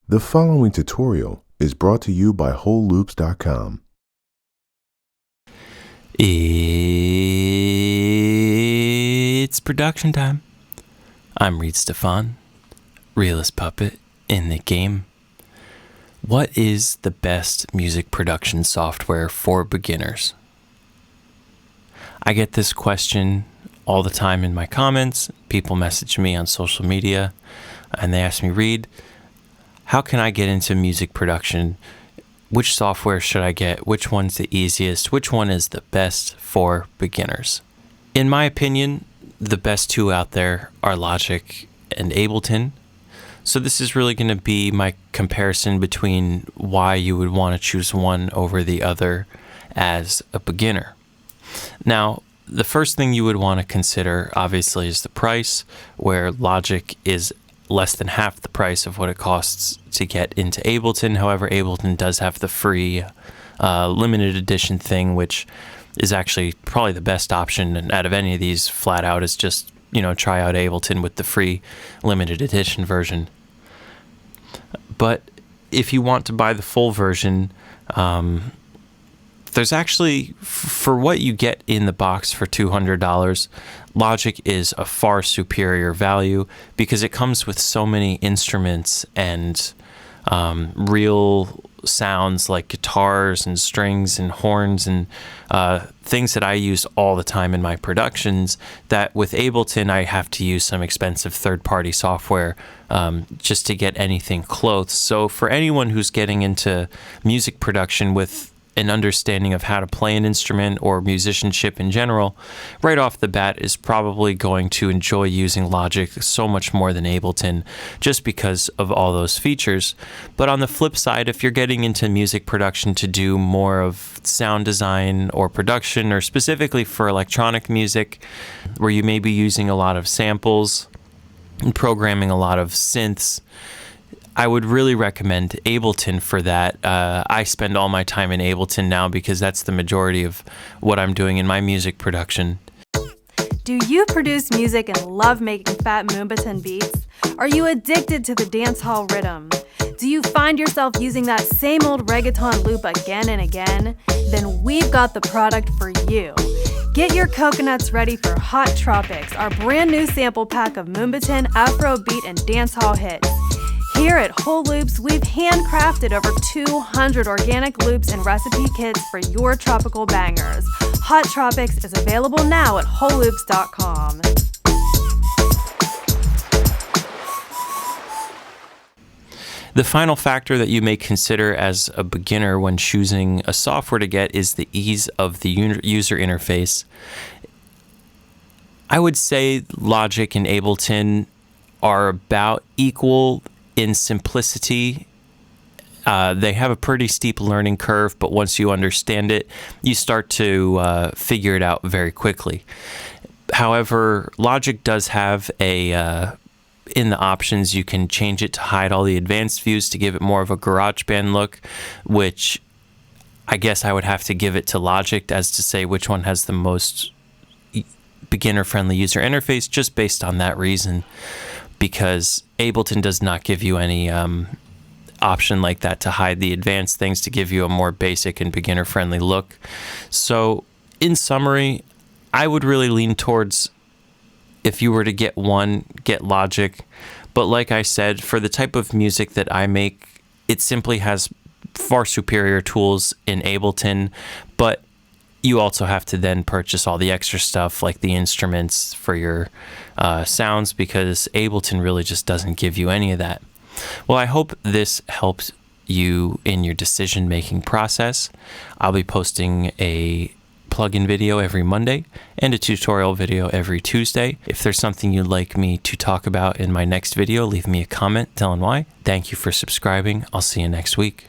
The following tutorial is brought to you by WholeLoops.com. It's production time. I'm Reid Stefan, realist puppet in the game. What is the best music production software for beginners? I get this question all the time in my comments. People message me on social media and they ask me, Reid, how can I get into music production? Which software should I get? Which one's the easiest? Which one is the best for beginners? In my opinion, the best two out there are Logic and Ableton. So this is really going to be my comparison between why you would want to choose one over the other as a beginner. Now, the first thing you would want to consider, obviously, is the price, where Logic is less than half the price of what it costs to get into Ableton. However, Ableton does have the free limited edition thing, which is actually probably the best option out of any of these. Flat out is just, try out Ableton with the free limited edition version. But if you want to buy the full version, there's actually, for what you get in the box for $200, Logic is a far superior value because it comes with so many instruments and real sounds like guitars and strings and horns and things that I use all the time in my productions, that with Ableton I have to use some expensive third-party software just to get anything close. So for anyone who's getting into music production with an understanding of how to play an instrument or musicianship in general, right off the bat is probably going to enjoy using Logic so much more than Ableton just because of all those features. But on the flip side, if you're getting into music production to do more of sound design or production, or specifically for electronic music, where you may be using a lot of samples and programming a lot of synths, I would really recommend Ableton for that. I spend all my time in Ableton now because that's the majority of what I'm doing in my music production. Do you produce music and love making fat Moombahton beats? Are you addicted to the dancehall rhythm? Do you find yourself using that same old reggaeton loop again and again? Then we've got the product for you. Get your coconuts ready for Hot Tropics, our brand new sample pack of Moombahton, Afrobeat, and dancehall hits. Here at Whole Loops, we've handcrafted over 200 organic loops and recipe kits for your tropical bangers. Hot Tropics is available now at WholeLoops.com. The final factor that you may consider as a beginner when choosing a software to get is the ease of the user interface. I would say Logic and Ableton are about equal in simplicity. They have a pretty steep learning curve, but once you understand it, you start to figure it out very quickly. However, Logic does have in the options, you can change it to hide all the advanced views to give it more of a GarageBand look, which I guess I would have to give it to Logic as to say which one has the most beginner-friendly user interface, just based on that reason, because Ableton does not give you any option like that to hide the advanced things, to give you a more basic and beginner-friendly look. So in summary, I would really lean towards, if you were to get one, get Logic. But like I said, for the type of music that I make, it simply has far superior tools in Ableton, but you also have to then purchase all the extra stuff like the instruments for your sounds, because Ableton really just doesn't give you any of that. Well, I hope this helps you in your decision-making process. I'll be posting a plugin video every Monday and a tutorial video every Tuesday. If there's something you'd like me to talk about in my next video, leave me a comment telling why. Thank you for subscribing. I'll see you next week.